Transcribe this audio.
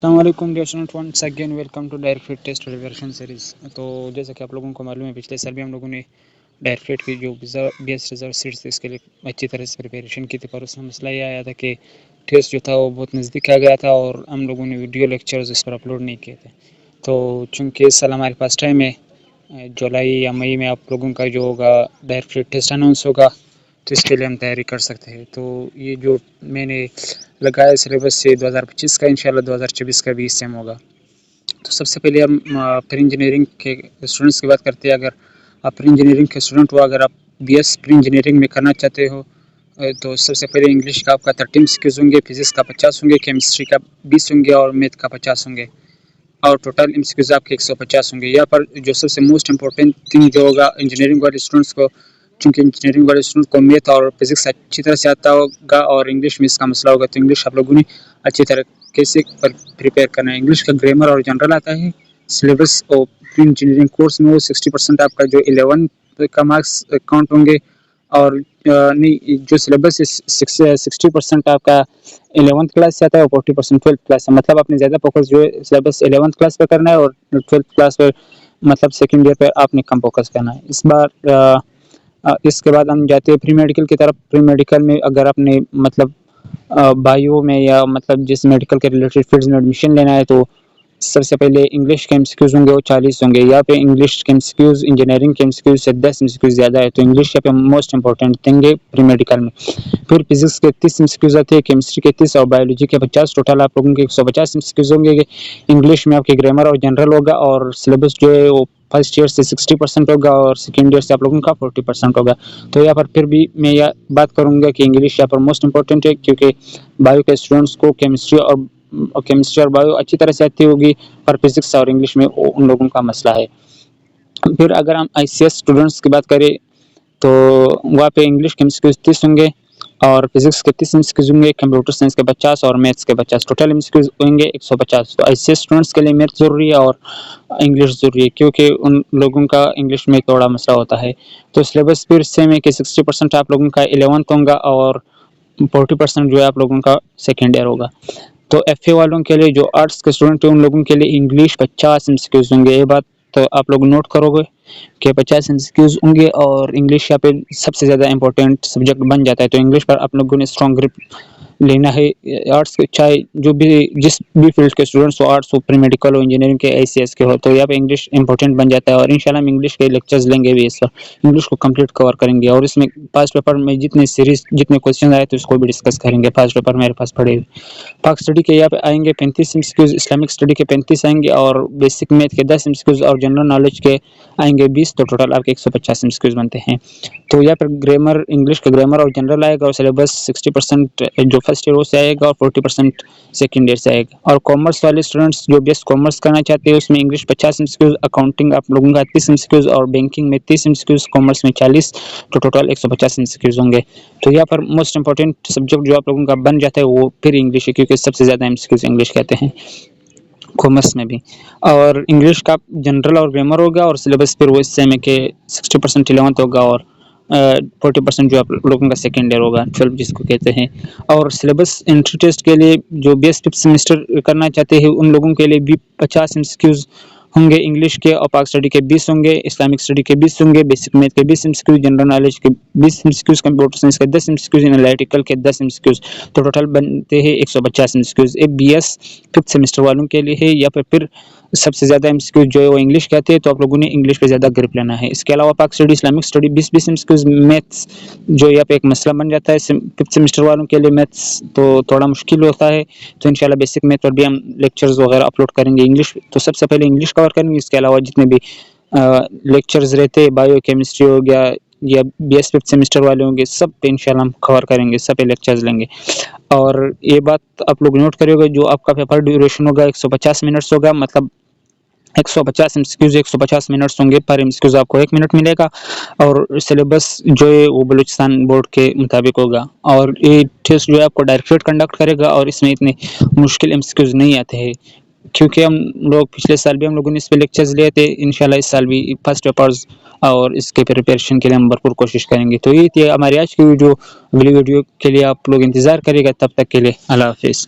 السلام علیکم dear student, once again welcome to direct fit test revision series. تو جیسا کہ آپ لوگوں کو معلوم ہے، پچھلے سال بھی ہم لوگوں نے ڈائریکٹ فٹ کی جو بی ایس ریزرو سیٹس تھی اس کے لیے اچھی طرح سے پریپریشن کی تھی، پر اس میں مسئلہ یہ آیا تھا کہ ٹیسٹ جو تھا وہ بہت نزدیک آ گیا تھا اور ہم لوگوں نے ویڈیو لیکچرز اس پر اپلوڈ نہیں کیے تھے۔ تو چونکہ اس سال ہمارے پاس ٹائم ہے، جولائی یا مئی میں آپ لوگوں کا جو ہوگا ڈائریکٹ فٹ ٹیسٹ اناؤنس ہوگا، تو اس کے لیے ہم تیاری کر سکتے ہیں۔ تو یہ جو میں نے لگایا سلیبس سے 2025 کا انشاءاللہ 2024 کا بھی سیم ہوگا۔ تو سب سے پہلے ہم پری انجینئرنگ کے اسٹوڈنٹس کی بات کرتے ہیں۔ اگر آپ پری انجینئرنگ کے اسٹوڈنٹ ہو، اگر آپ بی ایس پری انجینئرنگ میں کرنا چاہتے ہو، تو سب سے پہلے انگلش کا آپ کا 30 MCQs ہوں گے، فزکس کا 50 ہوں گے، کیمسٹری کا 20 ہوں گے اور میتھ کا 50 ہوں گے، اور ٹوٹل MCQs آپ کے 150 ہوں گے۔ یہاں پر جو سب سے موسٹ امپورٹنٹ تھنگ جو ہوگا انجینئرنگ والے اسٹوڈنٹس کو، چونکہ انجینئرنگ والے اسٹوڈنٹ کو میتھ اور فزکس اچھی طرح سے آتا ہوگا اور انگلش میں اس کا مسئلہ ہوگا، تو انگلش آپ لوگوں نے اچھی طرح کیسے پریپیئر کرنا ہے۔ انگلش کا گرامر اور جنرل آتا ہے، سلیبس اور پری انجینئرنگ کورس میں وہ 60% آپ کا جو 11 کا مارکس کاؤنٹ ہوں گے، اور نہیں، جو سلیبس ہے 60% آپ کا 11th کلاس سے آتا ہے اور 40% 12th کلاس سے، مطلب آپ نے زیادہ فوکس جو ہے سلیبس 11th کلاس پہ کرنا ہے اور 12th کلاس پہ مطلب سیکنڈ ایئر پہ آپ نے کم فوکس کرنا ہے اس بار۔ اس کے بعد ہم جاتے ہیں پری میڈیکل کی طرف۔ پری میڈیکل میں اگر آپ نے مطلب بایو میں یا مطلب جس میڈیکل کے ریلیٹڈ فیلڈز میں ایڈمیشن لینا ہے، تو سب سے پہلے انگلش کے MCQs ہوں گے، وہ 40 ہوں گے۔ یہاں پہ انگلش کے MCQs انجینئرنگ کے MCQs سے 10 MCQs زیادہ ہے، تو انگلش یہاں پہ موسٹ امپورٹنٹ تھنگ ہے پری میڈیکل میں۔ پھر فزکس کے 30 MCQs آتے ہیں، کیمسٹری کے 30 اور بایولوجی کے 50، ٹوٹل آپ لوگوں کے 150 MCQs ہوں گے۔ انگلش میں آپ کے گرامر اور جنرل ہوگا، اور سلیبس جو ہے وہ فرسٹ ایئر سے 60% ہوگا اور سیکنڈ ایئر سے آپ لوگوں کا 40% ہوگا۔ تو یہاں پر پھر بھی میں یہ بات کروں گا کہ انگلش یہاں پر موسٹ امپورٹنٹ ہے، کیونکہ بایو کے اسٹوڈنٹس کو کیمسٹری اور بایو اچھی طرح سے آتی ہوگی، اور فزکس اور انگلش میں ان لوگوں کا مسئلہ ہے۔ پھر اگر ہم ICS اسٹوڈنٹس کی بات کریں، تو وہاں پہ انگلش کے MCQs 30 ہوں گے اور فزکس کے 30 MCQs ہوں گے، کمپیوٹر سائنس کے 50 اور میتھس کے 50، ٹوٹل MCQs ہوں گے 150۔ تو ICS اسٹوڈنٹس کے لیے میتھ ضروری ہے اور انگلش ضروری ہے، کیونکہ ان لوگوں کا انگلش میں تھوڑا مسئلہ ہوتا ہے۔ تو سلیبس پھر سیم ہے کہ 60% آپ لوگوں کا 11th ہوگا اور 40% جو ہے آپ لوگوں کا سیکنڈ ایئر ہوگا۔ تو FA والوں کے لیے، جو آرٹس کے اسٹوڈنٹ ہیں، ان لوگوں کے لیے انگلش 50 MCQs ہوں گے۔ یہ بات تو آپ لوگ نوٹ کرو گے کہ 50 MCQs ہوں گے، اور انگلش یہاں پہ سب سے زیادہ امپورٹنٹ سبجیکٹ بن جاتا ہے۔ تو انگلش پر آپ لوگوں نے اسٹرانگ گرپ لینا ہے۔ آرٹس کے چاہے جو بھی جس بھی فیلڈ کے اسٹوڈنٹس ہو، آرٹس ہو، پری میڈیکل ہو، انجینئرنگ کے، ICS کے ہو، تو یہاں پہ انگلش امپورٹنٹ بن جاتا ہے، اور انشاءاللہ ہم انگلش کے لیکچرز لیں گے بھی اس وقت، انگلش کو کمپلیٹ کور کریں گے، اور اس میں پاسٹ پیپر میں جتنے سیریز جتنے کوشچن آئے تو اس کو بھی ڈسکس کریں گے۔ پاسٹ پیپر میرے پاس پڑے ہوئے پاک اسٹڈی کے یہاں پہ آئیں گے 35 MCQs، اسلامک اسٹڈی کے 35 آئیں گے، اور بیسک میتھ کے 10 MCQs اور جنرل نالج کے آئیں گے 20، تو ٹوٹل آپ کے 150 MCQs بنتے ہیں۔ تو یہاں پر گرامر، انگلش کا گرامر اور جنرل آئے گا، اور سلیبس 60% جو فرسٹ ایئر سے آئے گا اور 40% سیکنڈ ایئر سے آئے گا۔ اور کامرس والے اسٹوڈنٹس جو BS کامرس کرنا چاہتے ہیں، اس میں انگلش 50 MCQs، اکاؤنٹنگ آپ لوگوں کا 30 MCQs اور بینکنگ میں 30 MCQs، کامرس میں 40، تو ٹوٹل 150 MCQs ہوں گے۔ تو یہاں پر موسٹ امپورٹنٹ سبجیکٹ جو آپ لوگوں کا بن جاتا ہے وہ پھر انگلش ہے، کیونکہ سب سے زیادہ MCQs انگلش کہتے ہیں کامرس میں بھی۔ اور انگلش کا جنرل اور گرامر ہوگا، اور سلیبس پھر وہ اس سے میں کہ 60% 11th ہوگا اور 40% جو آپ لوگوں کا سیکنڈ ایئر ہوگا، 12 جس کو کہتے ہیں۔ اور سلیبس انٹری ٹیسٹ کے لیے جو BS 5th سیمسٹر کرنا چاہتے ہیں، ان لوگوں کے لیے بھی 50 MCQs ہوں گے انگلش کے، اور پاک اسٹڈی کے 20 ہوں گے، اسلامک اسٹڈی کے 20 ہوں گے، بیسک میتھ کے 20 MCQs، جنرل نالج کے 20 MCQs، کمپیوٹر سائنس کے 10 MCQs، انالائٹیکل کے 10 MCQs، تو ٹوٹل بنتے ہیں 150 MCQs۔ یہ BS 5th سیمسٹر والوں کے لیے ہے۔ یا پھر سب سے زیادہ MCQs جو ہے وہ انگلش کے آتے ہیں، تو آپ لوگوں نے انگلش پہ زیادہ گرپ لینا ہے۔ اس کے علاوہ پاک study, Islamic study 20 MCQs، maths جو یہاں پہ ایک مسئلہ بن جاتا ہے 5th سیمسٹر والوں کے لیے، میتھس تو تھوڑا مشکل ہوتا ہے، تو انشاءاللہ بیسک میتھ پر بھی ہم لیکچرز وغیرہ اپلوڈ کریں گے۔ انگلش تو سب سے پہلے انگلش کور کریں گے، اس کے علاوہ جتنے بھی لیکچرز رہتے ہیں، بایو کیمسٹری ہو گیا یا BS 5th سیمسٹر والے ہوں گے، سب پہ انشاءاللہ ہم کور کریں گے، سب پہ لیکچرز لیں گے۔ اور یہ بات آپ لوگ نوٹ کریے گا، جو آپ کا پیپر ڈیوریشن ہوگا 150 منٹس ہوگا، مطلب 150 MCQs 150 منٹس ہوں گے، پر MCQs آپ کو 1 منٹ ملے گا، اور سلیبس جو ہے وہ بلوچستان بورڈ کے مطابق ہوگا۔ اور یہ ٹیسٹ جو ہے آپ کو ڈائریکٹ فٹ کنڈکٹ کرے گا، اور اس میں اتنے مشکل MCQs نہیں آتے ہیں، کیونکہ ہم لوگ پچھلے سال بھی ہم لوگوں نے اس پہ لیکچرز لیے تھے، انشاءاللہ اس سال بھی فرسٹ پیپرز اور اس کے پریپریشن کے لیے ہم بھرپور کوشش کریں گے۔ تو یہ تھی ہماری آج کی ویڈیو۔ اگلی ویڈیو کے لیے آپ لوگ انتظار کریے گا، تب تک کے لیے اللہ حافظ۔